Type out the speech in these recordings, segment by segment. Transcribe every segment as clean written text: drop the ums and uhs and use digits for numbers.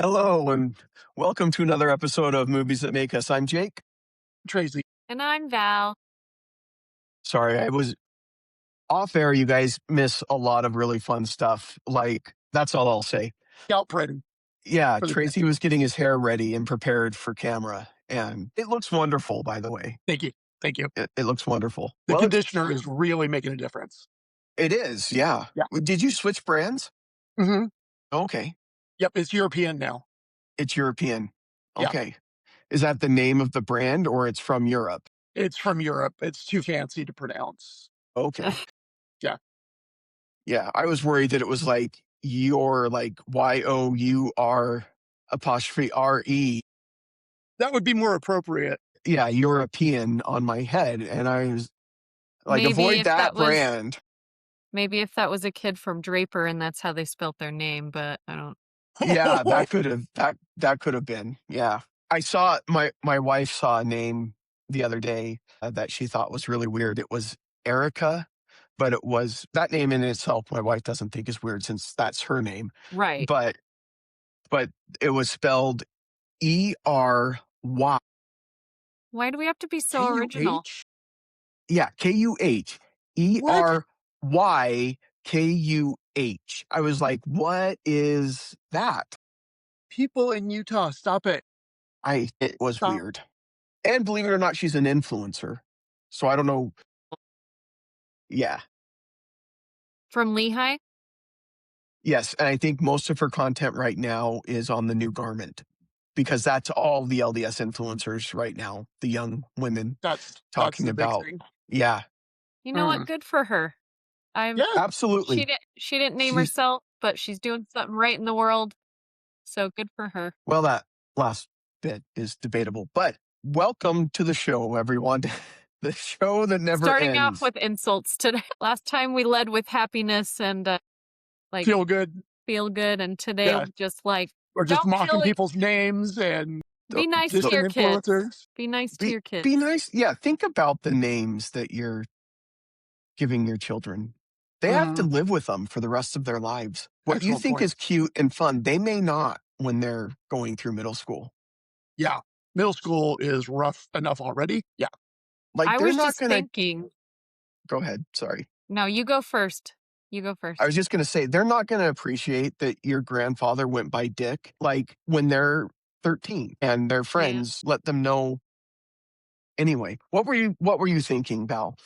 Hello, and welcome to another episode of Movies That Make Us. I'm Jake. Tracy. And I'm Val. Sorry, I was off air. You guys miss a lot of really fun stuff. That's all I'll say. Outprinting. Yeah, For the Tracy was getting his hair ready and prepared for camera, and it looks wonderful, by the way. Thank you. Thank you. It looks wonderful. The conditioner is really making a difference. It is, yeah. Yeah. Did you switch brands? Mm-hmm. Okay. Yep, it's European now. It's European. Yeah. Okay. Is that the name of the brand, or it's from Europe? It's from Europe. It's too fancy to pronounce. Okay. Yeah. Yeah, I was worried that it was like your YOUR''RE. That would be more appropriate. Yeah, European on my head. And I was like, Maybe avoid if that that was- brand. Maybe if that was a kid from Draper and that's how they spelt their name, but I don't. Yeah, that could have been. Yeah. I saw my wife saw a name the other day that she thought was really weird. It was Erica, but it was that name in itself my wife doesn't think is weird since that's her name. Right. But it was spelled ERY. Why do we have to be so original? KUH? Yeah, KUH. ERYKUH. I was like, what is that? People in Utah, stop it. It was Stop. weird. And believe it or not, she's an influencer. So I don't know. Yeah. From Lehigh? Yes. And I think most of her content right now is on the new garment because that's all the LDS influencers right now, the young women That's talking the big about. thing. Yeah, You know what? Good for her. Yeah. absolutely. She didn't name She's- herself, but she's doing something right in the world. So good for her. Well, that last bit is debatable, but welcome to the show, everyone. The show that never Starting ends. off with insults today. Last time we led with happiness and Feel good. feel good, and today Yeah. was just like Or just Don't mocking feel it. people's names and be nice to distant your kids. influencers. Be nice to your kids. Be nice. Yeah, think about the names that you're giving your children. They have to live with them for the rest of their lives. What you Excellent think point. is cute and fun, they may not when they're going through middle school. Yeah. Middle school is rough enough already. Yeah. Like I they're was not just going to thinking. go ahead. Sorry. No, you go first. You go first. I was just going to say they're not going to appreciate that your grandfather went by Dick like when they're 13 and their friends let them know. Anyway, what were you thinking, Val?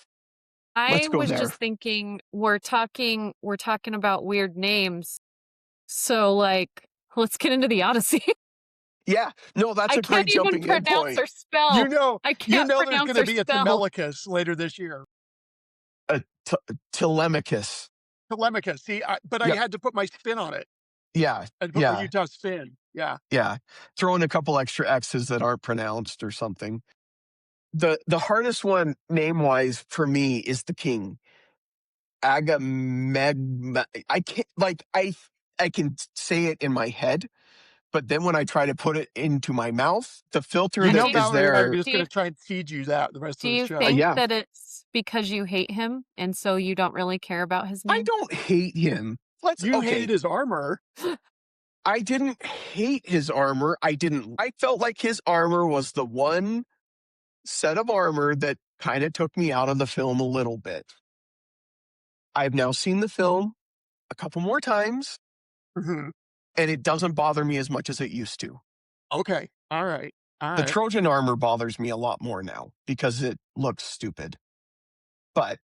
Let's I go was there. just thinking we're talking about weird names. So let's get into the Odyssey. Yeah, no, that's I a great can't even jumping in pronounce point. or spell. You know I can't there's pronounce going to or be a spell. Telemachus later this year. Telemachus. Telemachus. See, but I Yep. had to put my spin on it. Yeah, I had to put my Utah spin. Yeah. yeah. Throw in a couple extra X's that aren't pronounced or something. The hardest one name-wise for me is the king. Agamemnon. I can't I can say it in my head, but then when I try to put it into my mouth, the filter You that know, is Valerie, there. I'm just going to try and feed you that the rest Do of the you show. think Yeah. that it's because you hate him and so you don't really care about his name? I don't hate him. You hated his armor. I didn't hate his armor. I felt like his armor was the one set of armor that kind of took me out of the film a little bit. I've now seen the film a couple more times, Mhm. and it doesn't bother me as much as it used to. Okay. All right. The Trojan armor bothers me a lot more now because it looks stupid. But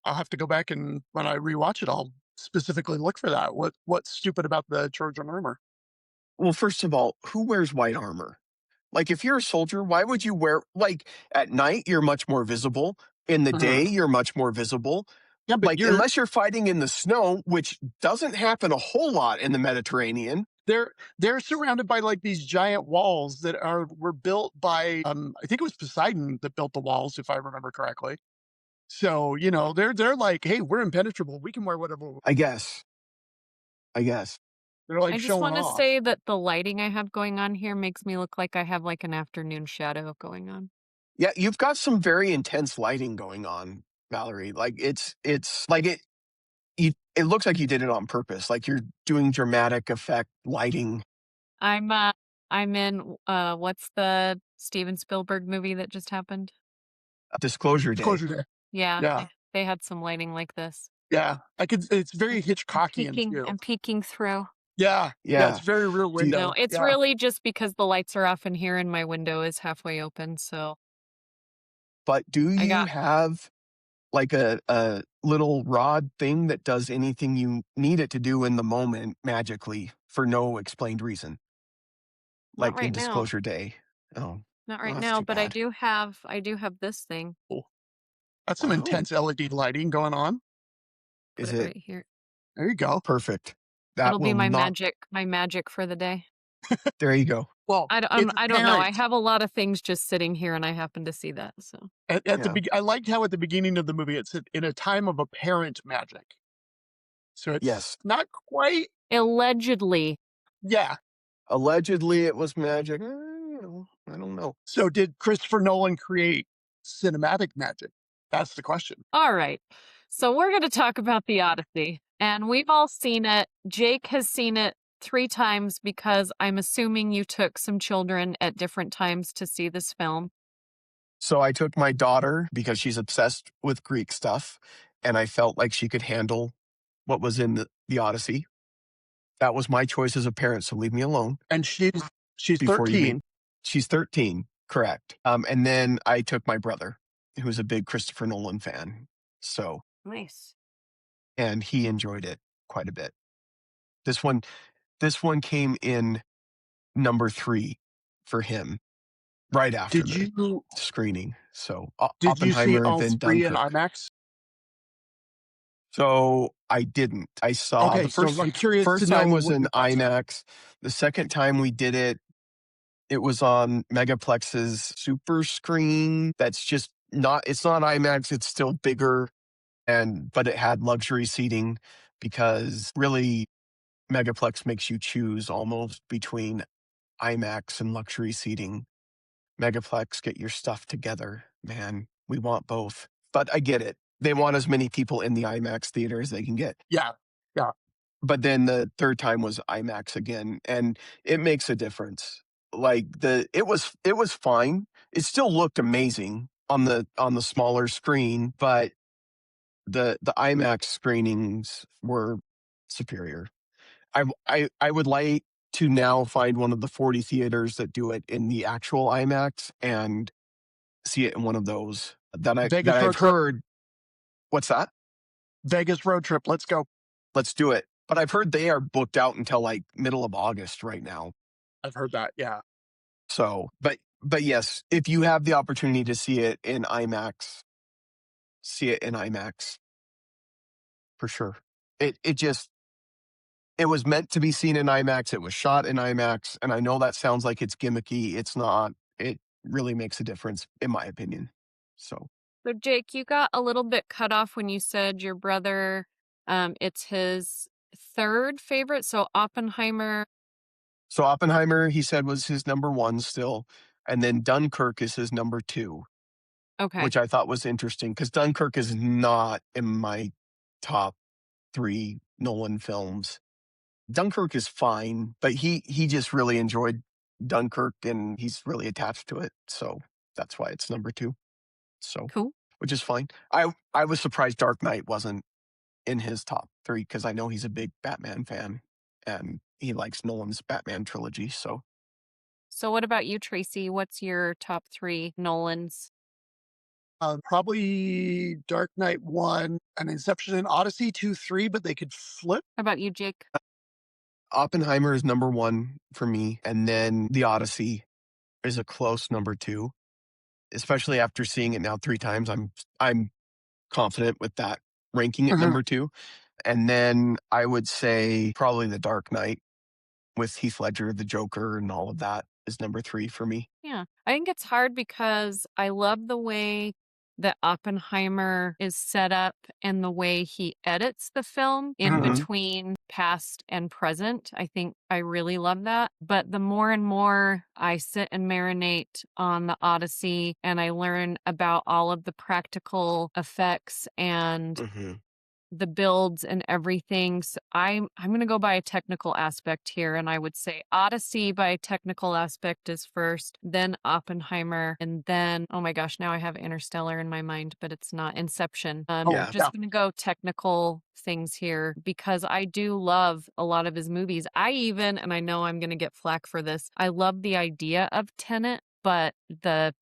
I'll have to go back and when I rewatch it, I'll specifically look for that. What's stupid about the Trojan armor? well, first of all, who wears white armor? Like, if you're a soldier, why would you wear, at night, you're much more visible. In the day, you're much more visible. Yeah, but Unless you're fighting in the snow, which doesn't happen a whole lot in the Mediterranean. they're surrounded by these giant walls that were built by I think it was Poseidon that built the walls, if I remember correctly. So they're like, hey, we're impenetrable. We can wear whatever. I guess. They're like I just showing want to off. say that the lighting I have going on here makes me look like I have an afternoon shadow going on. Yeah, you've got some very intense lighting going on, Valerie. It looks like you did it on purpose. Like you're doing dramatic effect lighting. I'm in what's the Steven Spielberg movie that just happened? Disclosure Day. Disclosure Day. Yeah, Yeah. they had some lighting like this. Yeah. It's very Hitchcockian too. And peeking through. Yeah. Yeah. It's very Rear Window. No, it's really just because the lights are off in here and my window is halfway open, so. But do you have like a little rod thing that does anything you need it to do in the moment magically for no explained reason? Not Like right in now. Disclosure Day. Oh. Not right that's now, too but I bad. do have this thing. That's some intense LED lighting going on. Is Put it it right here. There you go. perfect? That It'll be will my not. magic for the day. There you go. Well, I it's don't know. I parent. have a lot of things just sitting here and I happen to see that, so. I liked how at the beginning of the movie it said in a time of apparent magic. So it's Yes. not quite. Allegedly. Yeah. Allegedly it was magic. I don't know. So did Christopher Nolan create cinematic magic? That's the question. All right. So we're going to talk about the Odyssey. And we've all seen it. Jake has seen it 3 times because I'm assuming you took some children at different times to see this film. So I took my daughter because she's obsessed with Greek stuff, and I felt like she could handle what was in the Odyssey. That was my choice as a parent, so leave me alone. And she's before 13. She's 13, correct. And then I took my brother, who's a big Christopher Nolan fan. So Nice. and he enjoyed it quite a bit. This one came in number 3 for him right after the screening. So Did you see Oppenheimer, all then 3 in Dunkirk. IMAX? So I didn't. I saw Okay, the so first I'm curious to first know time was what in your thoughts are. IMAX. The second time we did it, it was on Megaplex's super screen. That's just not. It's not IMAX. It's still bigger, but it had luxury seating because really Megaplex makes you choose almost between IMAX and luxury seating. Megaplex, get your stuff together, man. We want both. But I get it. They want as many people in the IMAX theater as they can get. Yeah. Yeah. But then the third time was IMAX again, and it makes a difference. Like it was fine. It still looked amazing on the smaller screen, but the IMAX screenings were superior. I would like to now find one of the 40 theaters that do it in the actual IMAX and see it in one of those that I've heard. What's that? Vegas road trip. Let's go. Let's do it. But I've heard they are booked out until like middle of August right now. I've heard that. Yeah. So, but yes, if you have the opportunity to see it in IMAX, see it in IMAX for sure. It was meant to be seen in IMAX. It was shot in IMAX. And I know that sounds like it's gimmicky. It's not. It really makes a difference, in my opinion. So Jake, you got a little bit cut off when you said your brother, it's his 3rd favorite. So Oppenheimer, he said, was his number 1 still. And then Dunkirk is his number 2. okay. Which I thought was interesting because Dunkirk is not in my top 3 Nolan films. Dunkirk is fine, but he just really enjoyed Dunkirk and he's really attached to it. So that's why it's number 2. So Cool. Which is fine. I was surprised Dark Knight wasn't in his top 3 because I know he's a big Batman fan and he likes Nolan's Batman trilogy. So what about you, Tracy? What's your top 3 Nolans? Probably Dark Knight 1 and Inception and Odyssey 2, 3, but they could flip. How about you, Jake? Oppenheimer is number 1 for me, and then The Odyssey is a close number 2. Especially after seeing it now 3 times, I'm confident with that ranking at number 2. And then I would say probably The Dark Knight with Heath Ledger, the Joker, and all of that is number 3 for me. Yeah, I think it's hard because I love the way that Oppenheimer is set up and the way he edits the film in between past and present. I think I really love that. But the more and more I sit and marinate on the Odyssey and I learn about all of the practical effects and the builds and everything. So I'm going to go by a technical aspect here, and I would say Odyssey by technical aspect is first, then Oppenheimer, and then oh my gosh, now I have Interstellar in my mind, but it's not Inception. Yeah. Just going to go technical things here because I do love a lot of his movies. And I know I'm going to get flack for this, I love the idea of Tenet, but the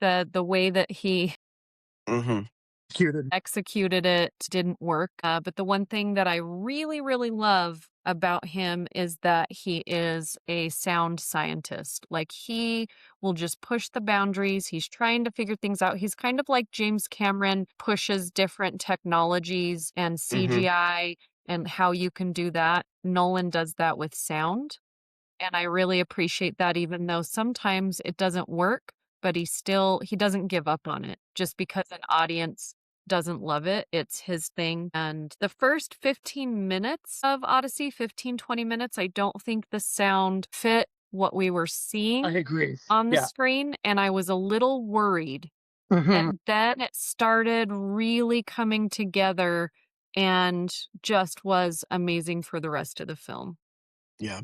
the way that he Mm-hmm. executed it didn't work. But the one thing that I really, really love about him is that he is a sound scientist. Like he will just push the boundaries. He's trying to figure things out. He's kind of like James Cameron pushes different technologies and CGI and how you can do that. Nolan does that with sound. And I really appreciate that, even though sometimes it doesn't work, but he doesn't give up on it just because an audience doesn't love it. It's his thing. And the first 15 minutes of Odyssey, 20 minutes, I don't think the sound fit what we were seeing I agree. on the Yeah. screen. And I was a little worried. And then it started really coming together and just was amazing for the rest of the film. Yeah.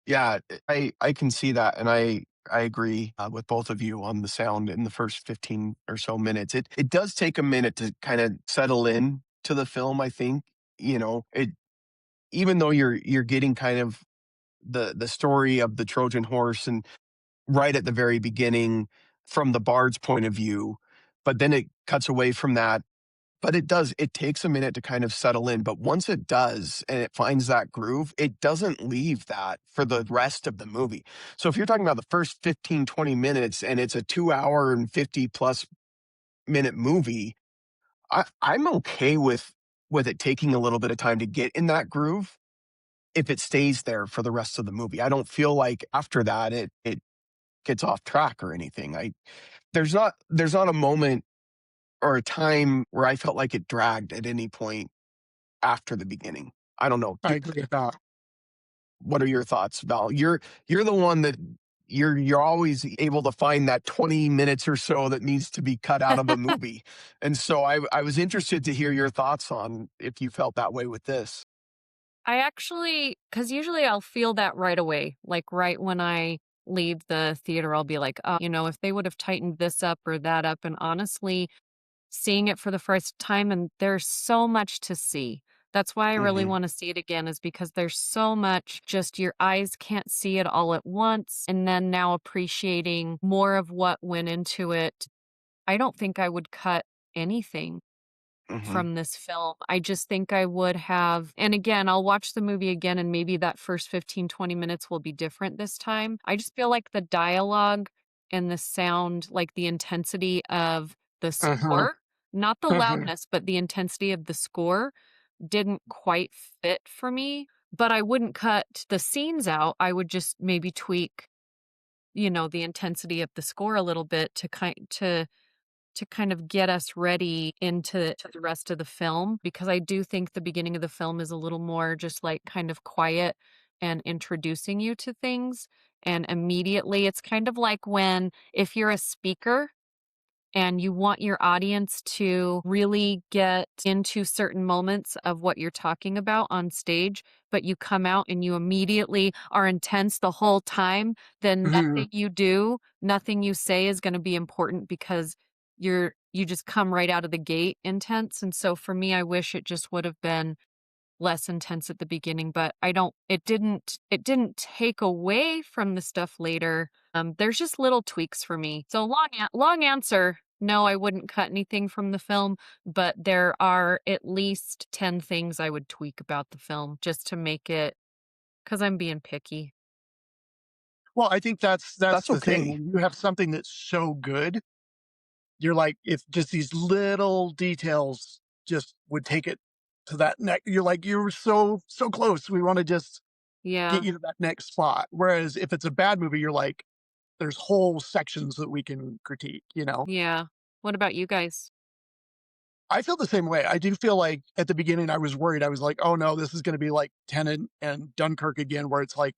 Yeah, I can see that, and I agree with both of you on the sound in the first 15 or so minutes. It does take a minute to kind of settle in to the film, I think. It even though you're getting kind of the story of the Trojan horse and right at the very beginning from the bard's point of view, but then it cuts away from that. But it takes a minute to kind of settle in. But once it does and it finds that groove, it doesn't leave that for the rest of the movie. So if you're talking about the first 15, 20 minutes and it's a 2 hour and 50 plus minute movie, I'm okay with it taking a little bit of time to get in that groove if it stays there for the rest of the movie. I don't feel like after that it gets off track or anything. There's not a moment or a time where I felt like it dragged at any point after the beginning. I don't know. I agree with that. What are your thoughts, Val? You're the one that you're always able to find that 20 minutes or so that needs to be cut out of a movie. And so I was interested to hear your thoughts on if you felt that way with this. Because usually I'll feel that right away. Like right when I leave the theater, I'll be like, oh, if they would have tightened this up or that up. And honestly, seeing it for the first time, and there's so much to see. That's why I really want to see it again, is because there's so much, just your eyes can't see it all at once. And then now appreciating more of what went into it. I don't think I would cut anything from this film. I just think I would have, and again, I'll watch the movie again and maybe that first 15, 20 minutes will be different this time. I just feel like the dialogue and the sound, like the intensity of the score, not the loudness, but the intensity of the score didn't quite fit for me. But I wouldn't cut the scenes out. I would just maybe tweak, the intensity of the score a little bit to kind of get us ready to the rest of the film, because I do think the beginning of the film is a little more just like kind of quiet and introducing you to things. And immediately it's kind of like if you're a speaker and you want your audience to really get into certain moments of what you're talking about on stage, but you come out and you immediately are intense the whole time, then nothing you say is going to be important because you just come right out of the gate intense. And so for me, I wish it just would have been less intense at the beginning, but it didn't take away from the stuff later. There's just little tweaks for me. So long answer. No, I wouldn't cut anything from the film, but there are at least 10 things I would tweak about the film just to make it, because I'm being picky. Well, I think that's That's the okay. thing. When you have something that's so good, you're like, if just these little details just would take it to that next, you're like, you're so close. We want to just Yeah. get you to that next spot. Whereas if it's a bad movie, you're like, there's whole sections that we can critique, Yeah. What about you guys? I feel the same way. I do feel like at the beginning I was worried. I was like, oh no, this is going to be like Tenet and Dunkirk again, where it's like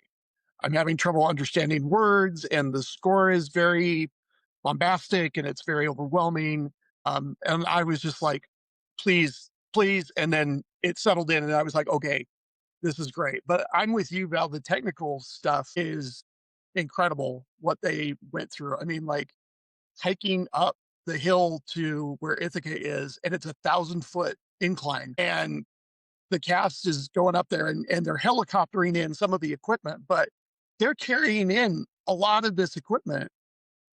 I'm having trouble understanding words and the score is very bombastic and it's very overwhelming. And I was just like, please please. And then it settled in and I was like, okay, this is great. But I'm with you, Val. The technical stuff is incredible what they went through. I mean, like hiking up the hill to where Ithaca is, and it's 1,000-foot incline. And the cast is going up there and they're helicoptering in some of the equipment, but they're carrying in a lot of this equipment.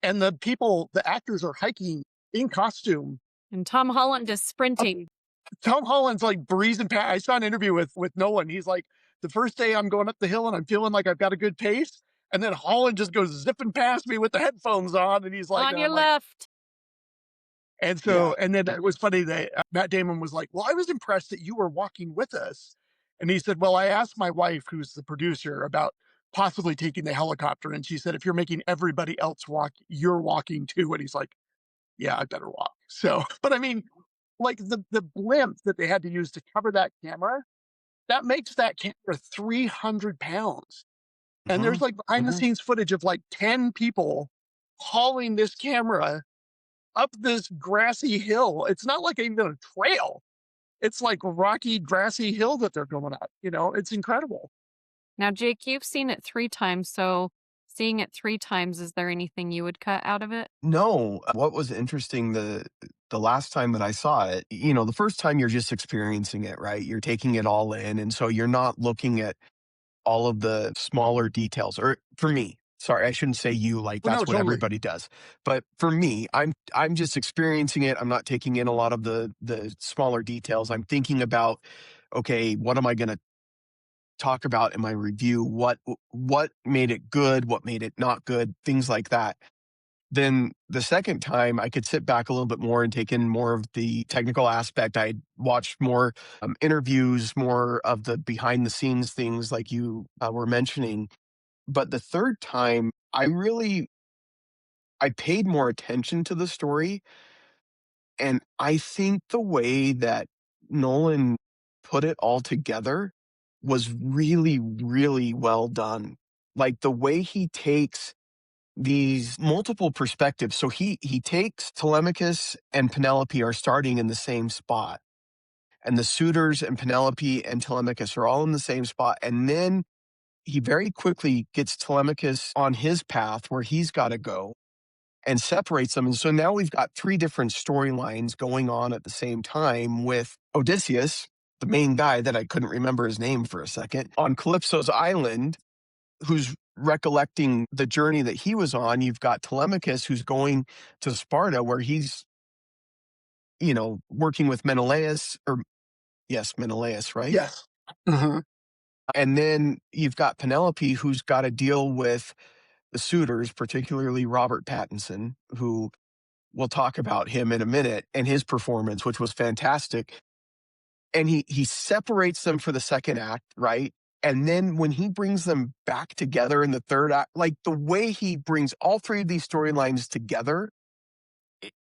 And the actors are hiking in costume. And Tom Holland is sprinting. Tom Holland's like breezing past. I saw an interview with Nolan. He's like, the first day I'm going up the hill and I'm feeling like I've got a good pace. And then Holland just goes zipping past me with the headphones on. And he's like, On your left. And so, and then it was funny that Matt Damon was like, well, I was impressed that you were walking with us. And he said, well, I asked my wife, who's the producer, about possibly taking the helicopter. And she said, if you're making everybody else walk, you're walking too. And he's like, yeah, I better walk. So, but I mean, like the blimp that they had to use to cover that camera, that makes that camera 300 pounds. And there's like behind the scenes footage of like 10 people hauling this camera up this grassy hill. It's not like even a trail. It's like rocky, grassy hill that they're going up. You know, it's incredible. Now, Jake, you've seen it 3 times. So seeing it 3 times, is there anything you would cut out of it? No. What was interesting, the last time that I saw it, you know, the first time you're just experiencing it, right? You're taking it all in. And so you're not looking at all of the smaller details. Or for me, sorry, I shouldn't say you, like Well, that's no, what totally. everybody does. But for me, I'm just experiencing it. I'm not taking in a lot of the smaller details. I'm thinking about, okay, what am I going to talk about in my review? What made it good? What made it not good? Things like that. Then the second time, I could sit back a little bit more and take in more of the technical aspect. I'd watched more interviews, more of the behind the scenes things like you were mentioning. But the third time, I paid more attention to the story. And I think the way that Nolan put it all together was really, really well done. Like the way he takes these multiple perspectives. So he takes Telemachus and Penelope are starting in the same spot. And the suitors and Penelope and Telemachus are all in the same spot. And then he very quickly gets Telemachus on his path where he's got to go and separates them. And so now we've got 3 different storylines going on at the same time with Odysseus, the main guy that I couldn't remember his name for a second, on Calypso's island, who's recollecting the journey that he was on. You've got Telemachus, who's going to Sparta, where he's, you know, working with Menelaus, Menelaus, right? Yes. Mm-hmm. And then you've got Penelope, who's got to deal with the suitors, particularly Robert Pattinson, who we'll talk about him in a minute, and his performance, which was fantastic. And he separates them for the second act, right? And then when he brings them back together in the third act, like the way he brings all 3 of these storylines together,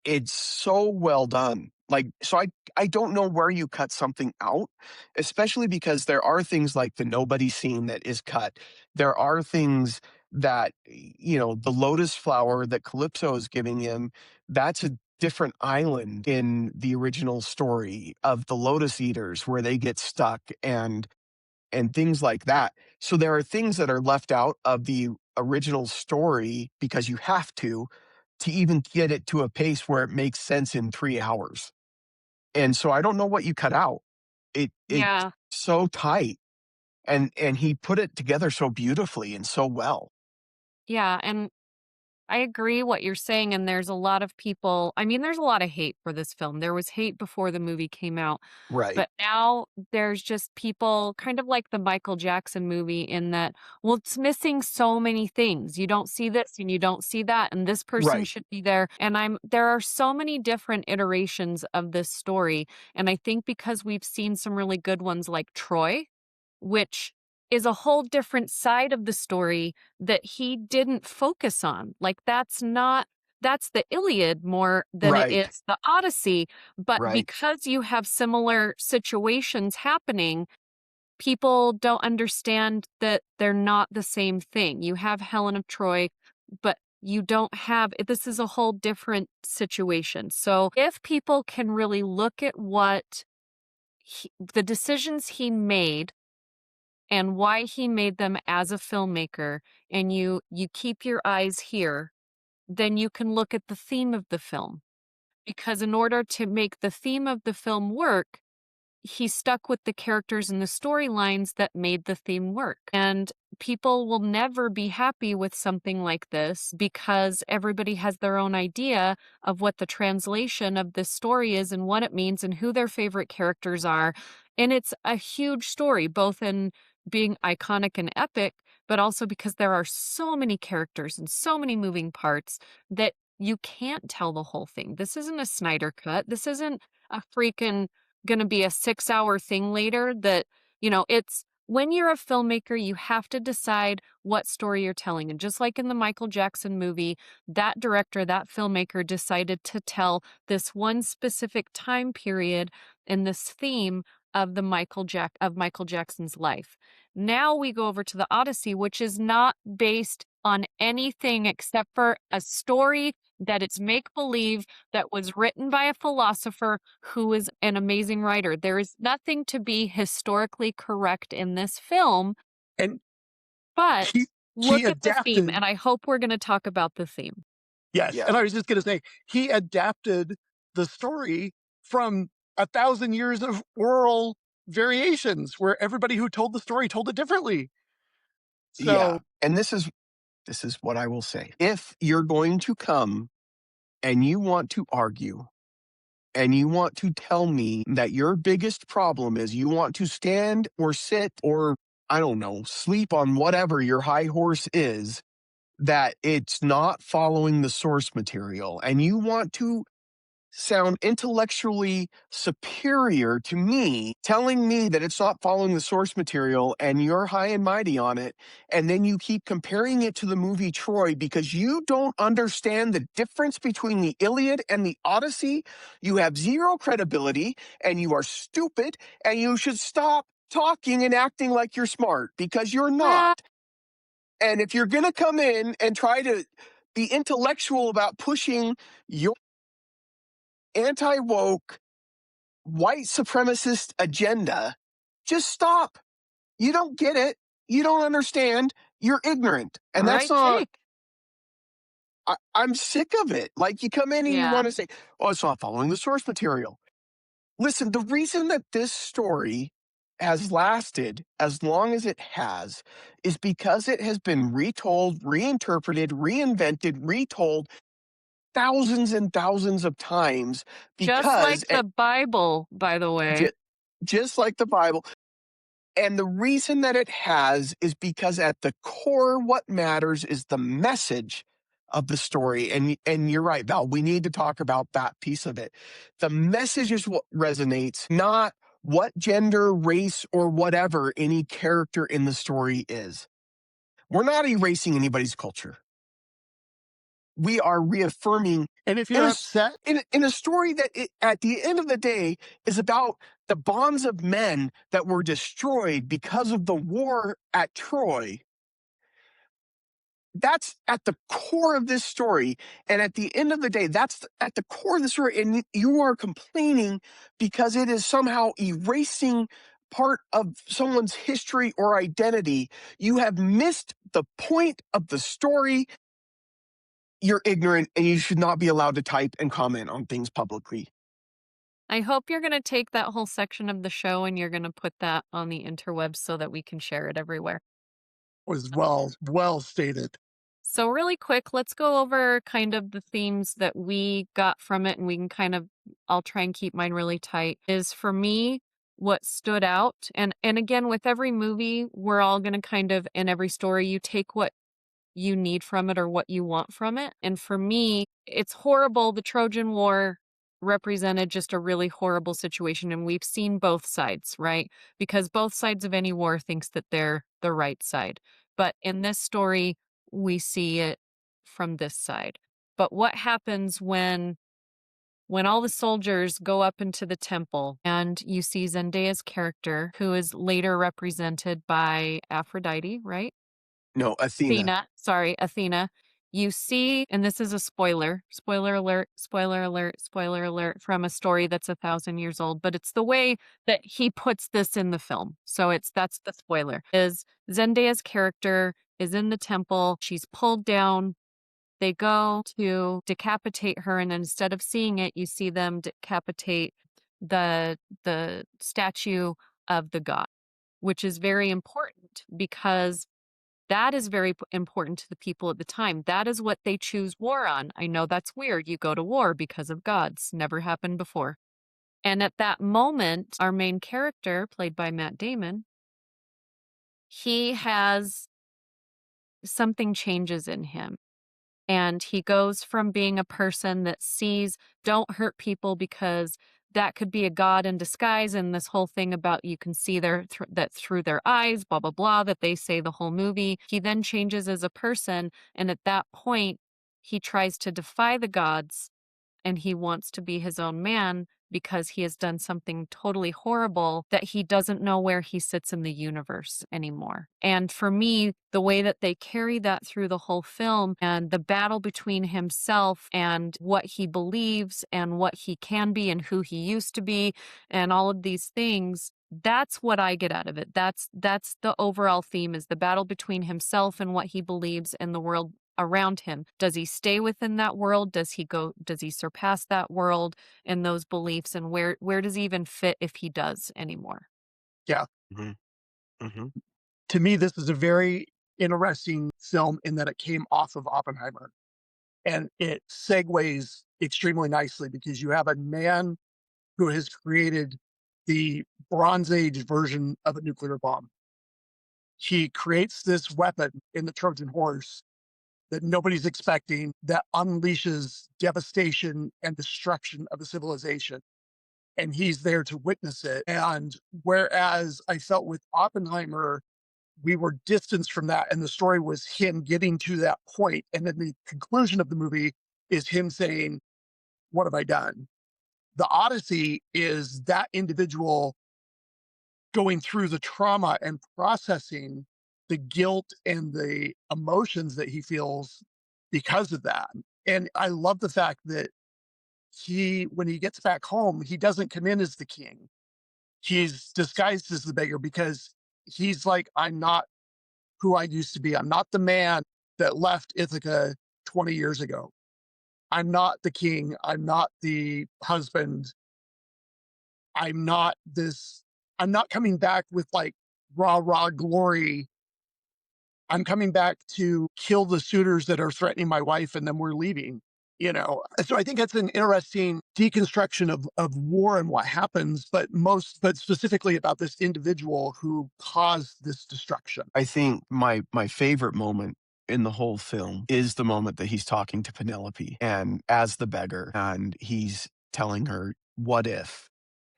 it's so well done. Like, so I don't know where you cut something out, especially because there are things like the nobody scene that is cut. There are things that, you know, the lotus flower that Calypso is giving him, that's a different island in the original story of the Lotus Eaters where they get stuck and things like that. So there are things that are left out of the original story because you have to even get it to a pace where it makes sense in 3 hours. And so I don't know what you cut out. It's Yeah. so tight, and he put it together so beautifully and so well. Yeah. And I agree what you're saying. And there's a lot of people, I mean, there's a lot of hate for this film. There was hate before the movie came out. Right. But now there's just people kind of like the Michael Jackson movie in that, well, it's missing so many things. You don't see this and you don't see that. And this person Right. should be there. And there are so many different iterations of this story. And I think because we've seen some really good ones like Troy, which is a whole different side of the story that he didn't focus on. Like that's the Iliad more than it Right. is the Odyssey. But Right. because you have similar situations happening, people don't understand that they're not the same thing. You have Helen of Troy, but you don't have, this is a whole different situation. So if people can really look at what the decisions he made and why he made them as a filmmaker, and you keep your eyes here, then you can look at the theme of the film. Because in order to make the theme of the film work, he stuck with the characters and the storylines that made the theme work. And people will never be happy with something like this because everybody has their own idea of what the translation of this story is and what it means and who their favorite characters are. And it's a huge story, both in being iconic and epic, but also because there are so many characters and so many moving parts that you can't tell the whole thing. This isn't a Snyder cut. This isn't a freaking going to be a 6-hour thing later that, it's when you're a filmmaker, you have to decide what story you're telling. And just like in the Michael Jackson movie, that director, that filmmaker decided to tell this one specific time period in this theme of Michael Jackson's life. Now we go over to the Odyssey, which is not based on anything except for a story that it's make-believe that was written by a philosopher who is an amazing writer. There is nothing to be historically correct in this film, And but he look at the theme, adapted. and I hope we're going to talk about the theme. Yes, Yeah. and I was just going to say he adapted the story from 1,000 years of oral variations where everybody who told the story told it differently. Yeah. So And this is what I will say. If you're going to come and you want to argue and you want to tell me that your biggest problem is you want to stand or sit or, I don't know, sleep on whatever your high horse is, that it's not following the source material, and you want to sound intellectually superior to me, telling me that it's not following the source material and you're high and mighty on it, and then you keep comparing it to the movie Troy because you don't understand the difference between the Iliad and the Odyssey, you have zero credibility and you are stupid, and you should stop talking and acting like you're smart because you're not. And if you're going to come in and try to be intellectual about pushing your anti-woke, white supremacist agenda, just stop. You don't get it. You don't understand. You're ignorant. And that's Right, not, Jake? I'm sick of it. Like, you come in and you Yeah. want to say, oh, it's not following the source material. Listen, the reason that this story has lasted as long as it has is because it has been retold, reinterpreted, reinvented, retold thousands and thousands of times Just like because the Bible, by the way. just like the Bible. And the reason that it has is because at the core, what matters is the message of the story. And you're right, Val, we need to talk about that piece of it. The message is what resonates, not what gender, race, or whatever any character in the story is. We're not erasing anybody's culture. We are reaffirming. and if you're upset, In a story that at the end of the day is about the bonds of men that were destroyed because of the war at Troy. That's at the core of this story. And at the end of the day, that's at the core of the story. And you are complaining because it is somehow erasing part of someone's history or identity. You have missed the point of the story. You're ignorant and you should not be allowed to type and comment on things publicly. I hope you're going to take that whole section of the show and you're going to put that on the interwebs so that we can share it everywhere. was well stated. So really quick, let's go over kind of the themes that we got from it, and we can I'll try and keep mine really tight. Is for me, what stood out, and again, with every movie, we're all going to in every story, you take what you need from it or what you want from it. And for me, it's horrible. The Trojan War represented just a really horrible situation. And we've seen both sides, right? Because both sides of any war thinks that they're the right side. But in this story, we see it from this side. But what happens when all the soldiers go up into the temple and you see Zendaya's character, who is later represented by Aphrodite, right? No, Athena. Athena. You see, and this is a spoiler alert, spoiler alert, spoiler alert from a story that's 1,000 years old, but it's the way that he puts this in the film. So that's the spoiler, is Zendaya's character is in the temple. She's pulled down. They go to decapitate her, and instead of seeing it, you see them decapitate the statue of the god, which is very important because that is very important to the people at the time. That is what they choose war on. I know that's weird. You go to war because of gods. Never happened before. And at that moment, our main character, played by Matt Damon, he has something changes in him. And he goes from being a person that sees, don't hurt people because that could be a god in disguise, and this whole thing about you can see that through their eyes, blah, blah, blah, that they say the whole movie. He then changes as a person, and at that point, he tries to defy the gods, and he wants to be his own man because he has done something totally horrible that he doesn't know where he sits in the universe anymore. And for me, the way that they carry that through the whole film and the battle between himself and what he believes and what he can be and who he used to be and all of these things, that's what I get out of it. That's the overall theme, is the battle between himself and what he believes and the world around him. Does he stay within that world? Does he surpass that world and those beliefs? And where does he even fit, if he does anymore? Yeah. Mm-hmm. Mm-hmm. To me, this is a very interesting film in that it came off of Oppenheimer. And it segues extremely nicely because you have a man who has created the Bronze Age version of a nuclear bomb. He creates this weapon in the Trojan horse that nobody's expecting, that unleashes devastation and destruction of a civilization. And he's there to witness it. And whereas I felt with Oppenheimer, we were distanced from that, and the story was him getting to that point. And then the conclusion of the movie is him saying, "What have I done?" The Odyssey is that individual going through the trauma and processing the guilt and the emotions that he feels because of that. And I love the fact that when he gets back home, he doesn't come in as the king. He's disguised as the beggar because he's like, I'm not who I used to be. I'm not the man that left Ithaca 20 years ago. I'm not the king. I'm not the husband. I'm not coming back with like rah glory. I'm coming back to kill the suitors that are threatening my wife, and then we're leaving, you know? So I think that's an interesting deconstruction of war and what happens, but specifically about this individual who caused this destruction. I think my favorite moment in the whole film is the moment that he's talking to Penelope and as the beggar, and he's telling her, what if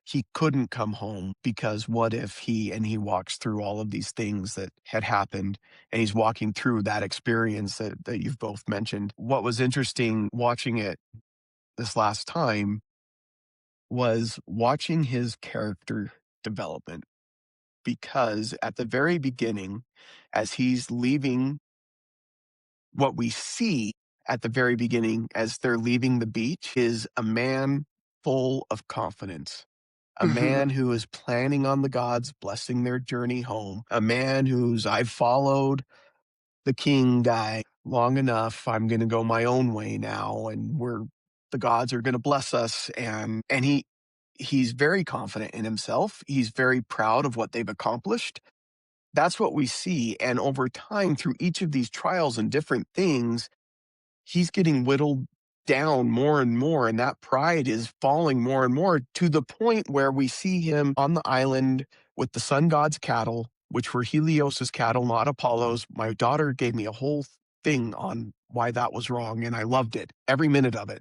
he couldn't come home, because what if he walks through all of these things that had happened, and he's walking through that experience that you've both mentioned. What was interesting watching it this last time was watching his character development, because at the very beginning, as he's leaving, what we see at the very beginning as they're leaving the beach is a man full of confidence. A man who is planning on the gods blessing their journey home. A man I've followed the king guy long enough. I'm going to go my own way now, and the gods are going to bless us. And he's very confident in himself. He's very proud of what they've accomplished. That's what we see. And over time, through each of these trials and different things, he's getting whittled down more and more, and that pride is falling more and more, to the point where we see him on the island with the sun god's cattle, which were Helios's cattle, not Apollo's. My daughter gave me a whole thing on why that was wrong, and I loved it, every minute of it,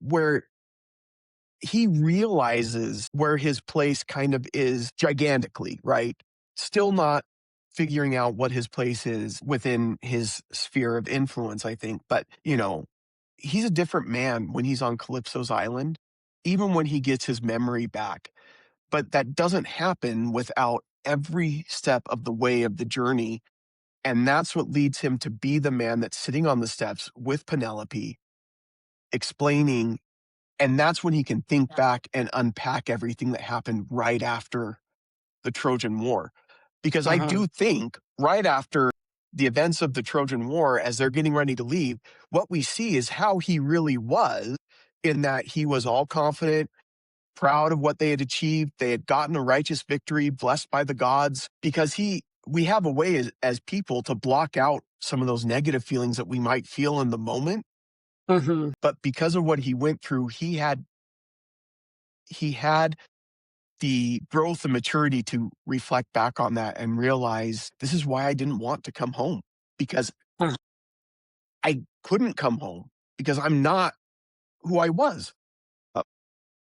where he realizes where his place kind of is gigantically, right? Still not figuring out what his place is within his sphere of influence, I think. But, he's a different man when he's on Calypso's island, even when he gets his memory back. But that doesn't happen without every step of the way of the journey And that's what leads him to be the man that's sitting on the steps with Penelope, explaining. And that's when he can think back and unpack everything that happened right after the Trojan War. Because I do think right after the events of the Trojan War, as they're getting ready to leave, what we see is how he really was, in that he was all confident, proud of what they had achieved. They had gotten a righteous victory, blessed by the gods, because we have a way as people to block out some of those negative feelings that we might feel in the moment. But because of what he went through, he had the growth and maturity to reflect back on that and realize, this is why I didn't want to come home, because I couldn't come home because I'm not who I was.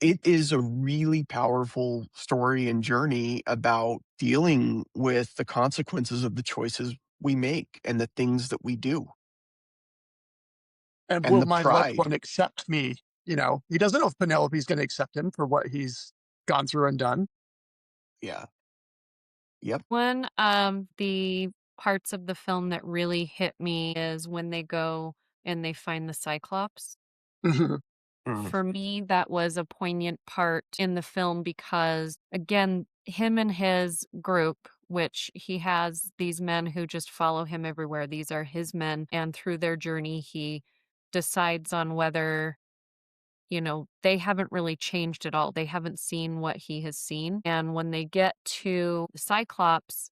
It is a really powerful story and journey about dealing with the consequences of the choices we make and the things that we do. And And will the my loved pride. one accept me? You know, he doesn't know if Penelope's going to accept him for what he's gone through and done. Yeah. Yep. One of the parts of the film that really hit me is when they go and they find the Cyclops. Mhm. For me, that was a poignant part in the film because, again, him and his group, which he has these men who just follow him everywhere, these are his men. And through their journey, he decides on whether, they haven't really changed at all. They haven't seen what he has seen. And when they get to the Cyclops,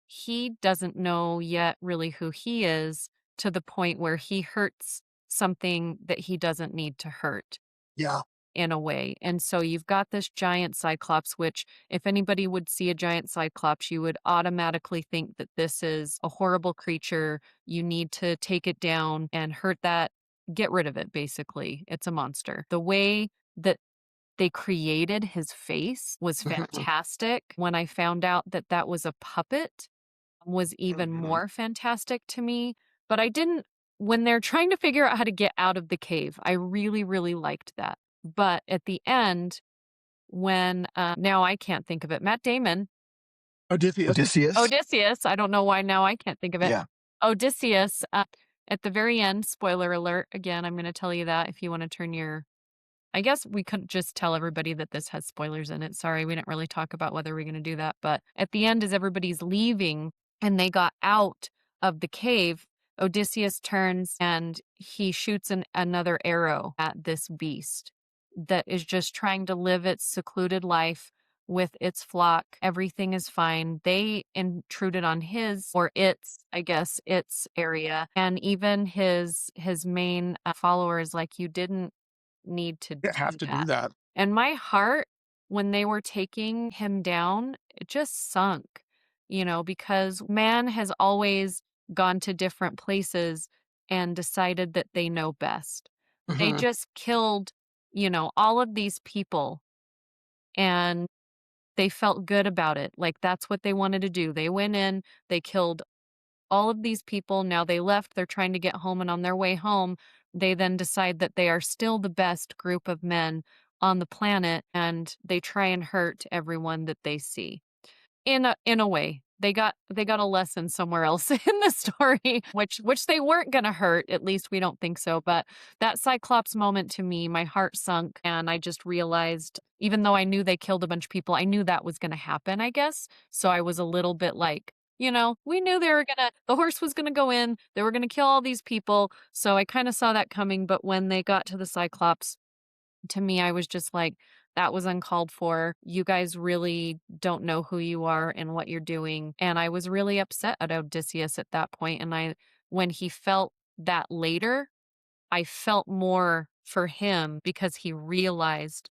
he doesn't know yet really who he is, to the point where he hurts something that he doesn't need to hurt Yeah. in a way. And so you've got this giant Cyclops, which if anybody would see a giant Cyclops, you would automatically think that this is a horrible creature. You need to take it down and hurt that, get rid of it, basically. It's a monster. The way that they created his face was fantastic. When I found out that that was a puppet, was even more fantastic to me. But I didn't, when they're trying to figure out how to get out of the cave, I really, really liked that. But at the end, when, now I can't think of it, Matt Damon, Odysseus. I don't know why now I can't think of it. Yeah. Odysseus, at the very end, spoiler alert, again, I'm going to tell you that if you want to turn your, I guess we could just tell everybody that this has spoilers in it. Sorry, we didn't really talk about whether we're going to do that. But at the end, as everybody's leaving and they got out of the cave, Odysseus turns and he shoots another arrow at this beast that is just trying to live its secluded life with its flock. Everything is fine. They intruded on his, or its, I guess, its area. And even his main followers, like, you didn't need to You do have to do that. that. And my heart, when they were taking him down, it just sunk, because man has always gone to different places and decided that they know best. They just killed, all of these people, and they felt good about it. Like, that's what they wanted to do. They went in, they killed all of these people. Now they left, they're trying to get home, and on their way home, they then decide that they are still the best group of men on the planet, and they try and hurt everyone that they see. In a way, they got a lesson somewhere else in the story, which they weren't gonna hurt, at least we don't think so. But that Cyclops moment, to me, my heart sunk, and I just realized, even though I knew they killed a bunch of people, I knew that was gonna happen, I guess. So I was a little bit like, we knew the horse was gonna go in, they were gonna kill all these people. So I kind of saw that coming. But when they got to the Cyclops, to me, I was just like, that was uncalled for. You guys really don't know who you are and what you're doing. And I was really upset at Odysseus at that point. And when he felt that later, I felt more for him because he realized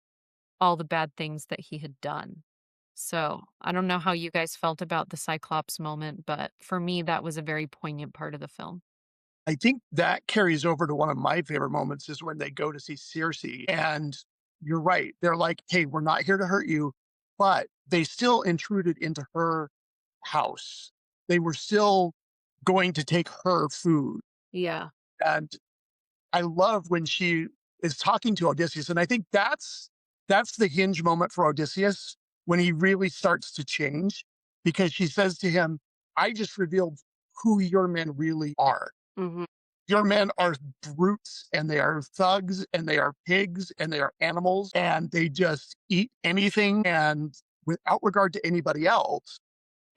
all the bad things that he had done. So I don't know how you guys felt about the Cyclops moment, but for me, that was a very poignant part of the film. I think that carries over to one of my favorite moments is when they go to see Circe. And you're right. They're like, hey, we're not here to hurt you, but they still intruded into her house. They were still going to take her food. Yeah. And I love when she is talking to Odysseus. And I think that's the hinge moment for Odysseus, when he really starts to change, because she says to him, I just revealed who your men really are. Mhm. Your men are brutes and they are thugs and they are pigs and they are animals and they just eat anything and without regard to anybody else.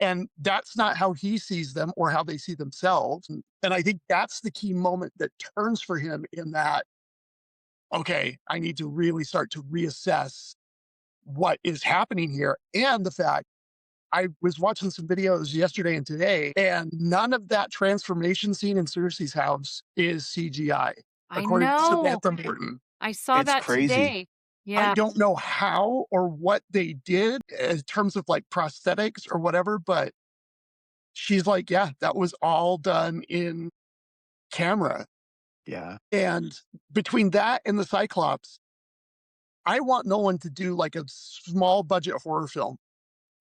And that's not how he sees them or how they see themselves. And I think that's the key moment that turns for him in that, okay, I need to really start to reassess what is happening here. And the fact I was watching some videos yesterday and today, and none of that transformation scene in Circe's house is CGI, I according to know. Samantha Morton. I saw It's that crazy. today. I Yeah. don't know how or what they did in terms of like prosthetics or whatever, but she's like, yeah, that was all done in camera. Yeah. And between that and the Cyclops, I want Nolan to do like a small budget horror film.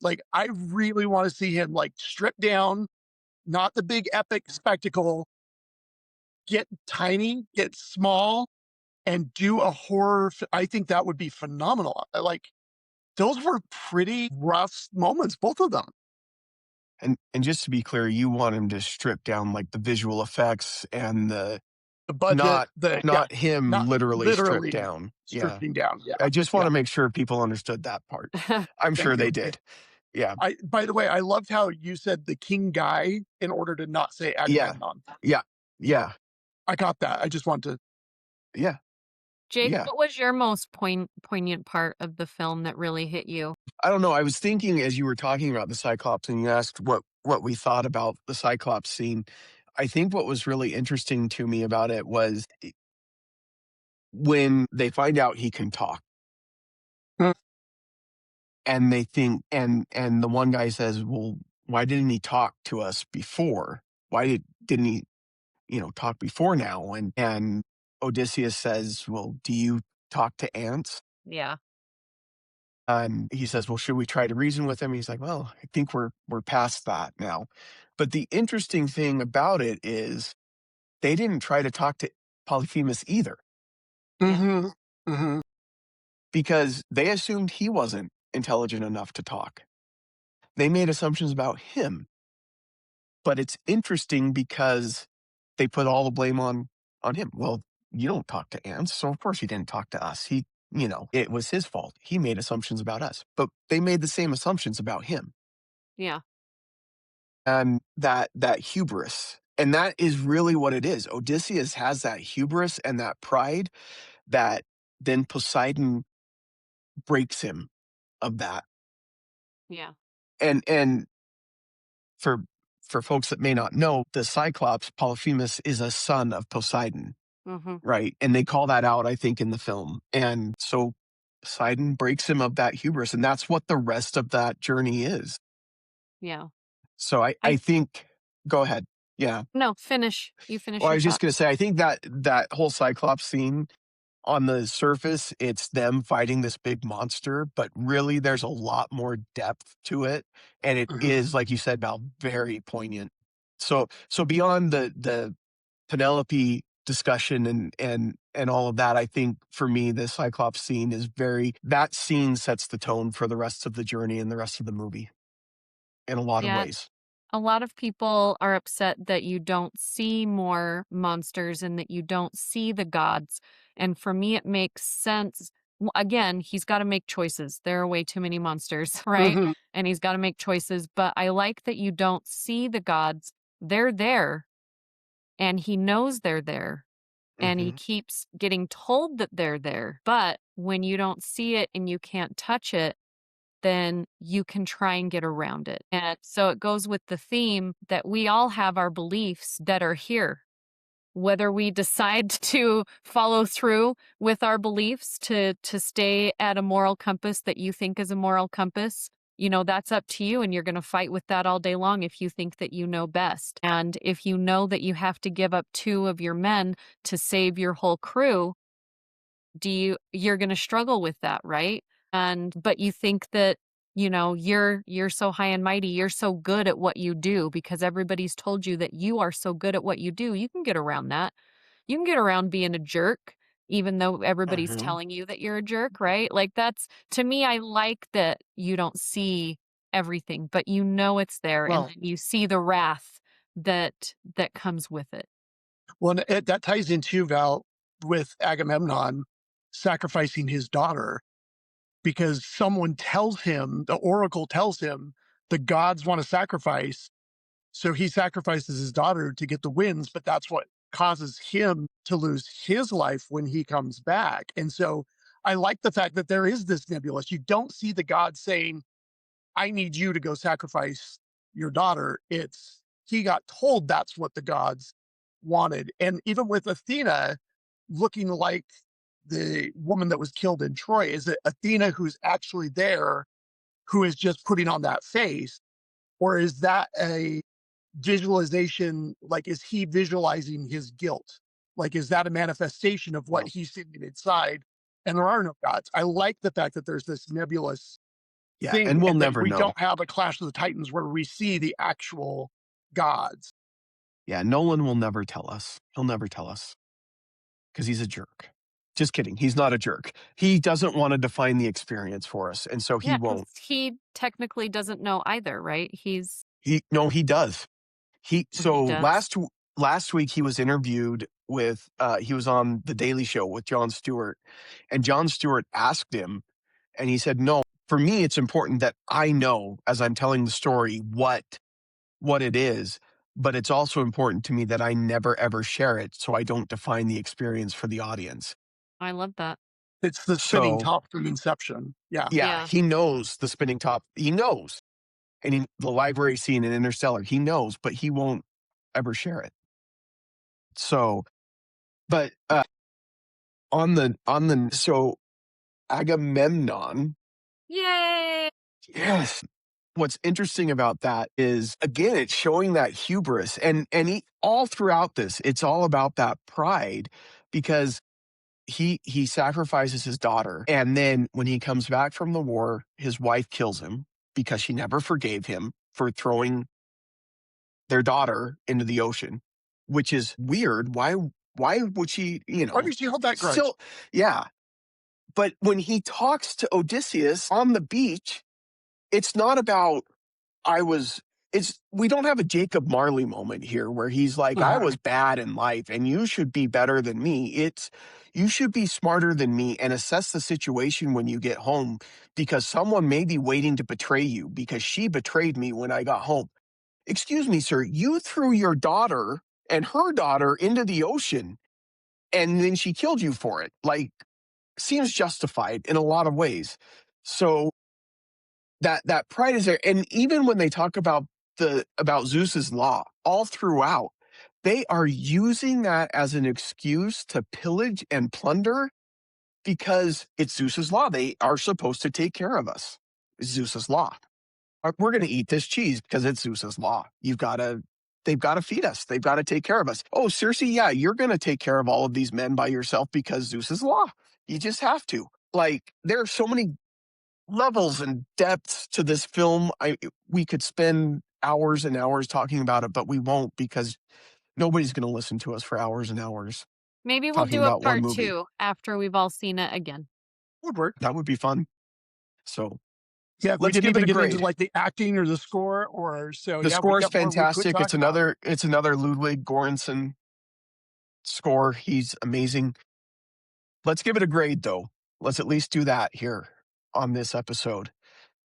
Like, I really want to see him like stripped down, not the big epic spectacle, get tiny, get small, and do a horror. I think that would be phenomenal. Like, those were pretty rough moments, both of them. And just to be clear, you want him to strip down like the visual effects and the The budget, not the yeah, not him not literally stripped literally down. Yeah. stripping down. Yeah, I just want yeah. to make sure people understood that part. I'm sure Thank they you. did. Yeah. By the way, I loved how you said the king guy in order to not say Yeah. Agamemnon. Yeah. Yeah. I got that. I just want to. Yeah. Jake, Yeah. what was your most poignant part of the film that really hit you? I don't know. I was thinking as you were talking about the Cyclops and you asked what we thought about the Cyclops scene. I think what was really interesting to me about it was when they find out he can talk Hmm. and they think and the one guy says, "Well, why didn't he talk to us before? Why didn't he, talk before now?" And Odysseus says, "Well, do you talk to ants?" Yeah. And he says, "Well, should we try to reason with him?" He's like, "Well, I think we're past that now." But the interesting thing about it is they didn't try to talk to Polyphemus either Yeah. Mm-hmm. Mm-hmm. because they assumed he wasn't intelligent enough to talk. They made assumptions about him. But it's interesting because they put all the blame on him. Well, you don't talk to ants, so of course he didn't talk to us. It was his fault. He made assumptions about us. But they made the same assumptions about him. Yeah. And that hubris. And that is really what it is. Odysseus has that hubris and that pride that then Poseidon breaks him of that. Yeah. And for folks that may not know, the Cyclops, Polyphemus, is a son of Poseidon, Mm-hmm. right? And they call that out, I think, in the film. And so Poseidon breaks him of that hubris, and that's what the rest of that journey is. Yeah. So I think, go ahead. Yeah. No, finish. You finish Well, I your was just thought. going to say, I think that whole Cyclops scene on the surface, it's them fighting this big monster, but really there's a lot more depth to it. And it Mm-hmm. is, like you said, Val, very poignant. So beyond the Penelope discussion and all of that, I think for me, the Cyclops scene that scene sets the tone for the rest of the journey and the rest of the movie in a lot of Yeah. ways. A lot of people are upset that you don't see more monsters and that you don't see the gods. And for me, it makes sense. Again, he's got to make choices. There are way too many monsters, right? Mm-hmm. And he's got to make choices. But I like that you don't see the gods. They're there, and he knows they're there. And he Mhm. keeps getting told that they're there. But when you don't see it and you can't touch it, then you can try and get around it. And so it goes with the theme that we all have our beliefs that are here. Whether we decide to follow through with our beliefs to stay at a moral compass that you think is a moral compass, that's up to you, and you're going to fight with that all day long if you think that you know best. And if you know that you have to give up 2 of your men to save your whole crew, you're going to struggle with that, right? But you think that, you're so high and mighty, you're so good at what you do because everybody's told you that you are so good at what you do. You can get around that. You can get around being a jerk, even though everybody's Mhm. telling you that you're a jerk, right? Like, that's, to me, I like that you don't see everything, but you know it's there, and Well, then you see the wrath that comes with it. Well, and that ties into, Val, with Agamemnon sacrificing his daughter because someone tells him, the oracle tells him, the gods want to sacrifice. So he sacrifices his daughter to get the winds, but that's what causes him to lose his life when he comes back. And so I like the fact that there is this nebulous. You don't see the gods saying, I need you to go sacrifice your daughter. It's he got told that's what the gods wanted. And even with Athena looking like the woman that was killed in Troy, is it Athena who's actually there, who is just putting on that face? Or is that a visualization? Like, is he visualizing his guilt? Like, is that a manifestation of what he's seeing inside? And there are no gods. I like the fact that there's this nebulous Yeah, thing, and we'll and that never we know. don't have a Clash of the Titans where we see the actual gods. Yeah, Nolan will never tell us. He'll never tell us because he's a jerk. Just kidding. He's not a jerk. He doesn't want to define the experience for us, and so he Yeah, 'cause won't. he technically doesn't know either, right? He does. So does. last week he was interviewed with he was on the Daily Show with Jon Stewart, and Jon Stewart asked him, and he said, "No, for me it's important that I know as I'm telling the story what it is, but it's also important to me that I never ever share it so I don't define the experience for the audience." I love that. It's the spinning So, top from Inception. Yeah. Yeah. he knows the spinning top. He knows. And the library scene in Interstellar, he knows, but he won't ever share it. So, but so Agamemnon, Yay! yes. What's interesting about that is, again, it's showing that hubris, and all throughout this, it's all about that pride, because he sacrifices his daughter, and then when he comes back from the war, his wife kills him because she never forgave him for throwing their daughter into the ocean, which is weird. Why would she, Why did she hold that grudge? still, yeah. But when he talks to Odysseus on the beach, it's not about, we don't have a Jacob Marley moment here where he's like, I was bad in life and you should be better than me. It's, you should be smarter than me and assess the situation when you get home, because someone may be waiting to betray you because she betrayed me when I got home. Excuse me, sir, you threw your daughter and her daughter into the ocean and then she killed you for it. Like, seems justified in a lot of ways. So that pride is there. And even when they talk about Zeus's law all throughout, they are using that as an excuse to pillage and plunder because it's Zeus's law. They are supposed to take care of us. It's Zeus's law. We're going to eat this cheese because it's Zeus's law. They've got to feed us. They've got to take care of us. Oh, Circe, yeah, you're going to take care of all of these men by yourself because Zeus's law. You just have to. Like, there are so many levels and depths to this film. We could spend hours and hours talking about it, but we won't, because nobody's going to listen to us for hours and hours. Maybe we'll Talking do a about one part movie. 2 after we've all seen it again. Would work. That would be fun. So Yeah, we let's didn't give it even a get into grade. like the acting or the score, or so. The Yeah, score we is got more we could fantastic. talk about. It's another Ludwig Göransson score. He's amazing. Let's give it a grade, though. Let's at least do that here on this episode.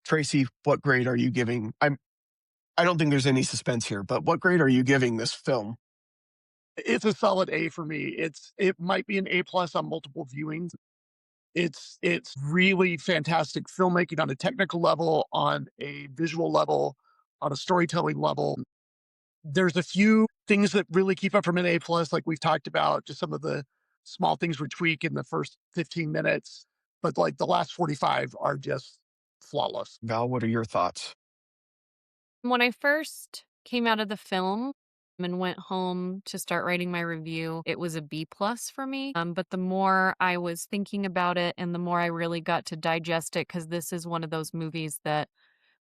Tracy, what grade are you giving? I don't think there's any suspense here, but what grade are you giving this film? It's a solid A for me. It might be an A plus on multiple viewings. It's really fantastic filmmaking on a technical level, on a visual level, on a storytelling level. There's a few things that really keep up from an A plus, like we've talked about, just some of the small things we tweak in the first 15 minutes, but like the last 45 are just flawless. Val, what are your thoughts? When I first came out of the film and went home to start writing my review, it was a B plus for me. But the more I was thinking about it and the more I really got to digest it, because this is one of those movies that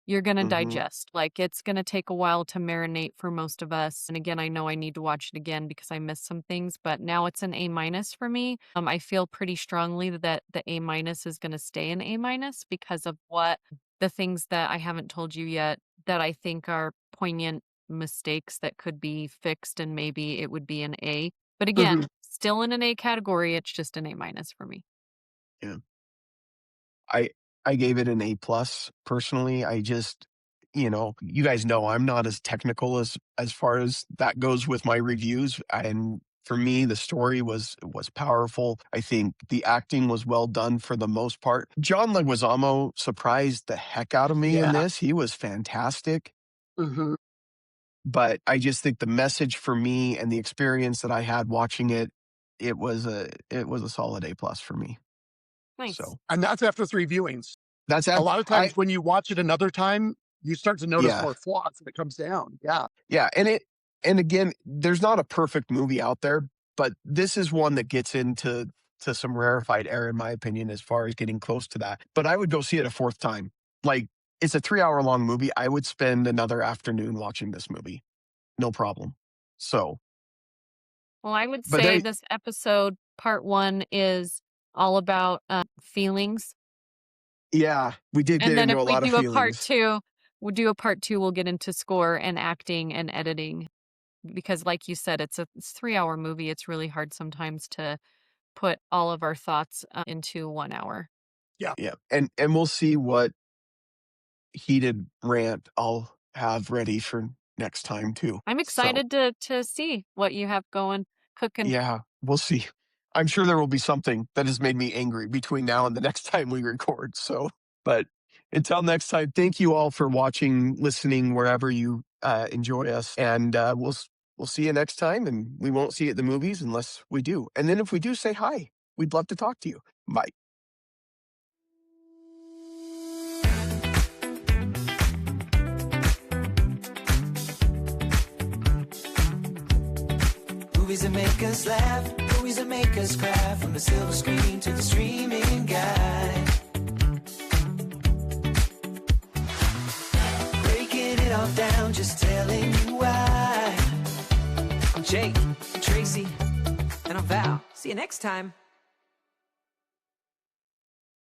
you're going to digest. Like, it's going to take a while to marinate for most of us. And again, I know I need to watch it again because I missed some things, but now it's an A minus for me. I feel pretty strongly that the A minus is going to stay an A minus because of the things that I haven't told you yet that I think are poignant mistakes that could be fixed, and maybe it would be an A. But again, still in an A category. It's just an A minus for me. Yeah. I gave it an A plus personally. I just, you guys know I'm not as technical as far as that goes with my reviews. And for me, the story was powerful. I think the acting was well done for the most part. John Leguizamo surprised the heck out of me in this. He was fantastic. But I just think the message for me and the experience that I had watching it, it was a solid A plus for me. Nice. So, And that's after 3 viewings. that's A lot of times when you watch it another time, you start to notice Yeah. more flaws and it comes down. Yeah. Yeah, and again, there's not a perfect movie out there, but this is one that gets into some rarefied air, in my opinion, as far as getting close to that. But I would go see it a 4th time. Like, it's a 3-hour-long movie. I would spend another afternoon watching this movie. No problem. So, Well, I would But say they- this episode, part 1, is all about feelings. yeah, we did get And then into if a lot we of do a part feelings. 2, we'll get into score and acting and editing. Because like you said, it's a 3-hour movie. It's really hard sometimes to put all of our thoughts into 1 hour. Yeah, and we'll see what heated rant I'll have ready for next time too. I'm So, excited to see what you have cooking. yeah, we'll see. I'm sure there will be something that has made me angry between now and the next time we record. So, but until next time, thank you all for watching, listening, wherever you enjoy us, and we'll see you next time. And we won't see you at the movies unless we do. And then if we do, say hi. We'd love to talk to you. Bye. Movies that make us laugh, movies that make us cry, from the silver screen to the streaming guide. Breaking it all down, just telling you why. I'm Jake, I'm Tracy, and I'm Val. See you next time.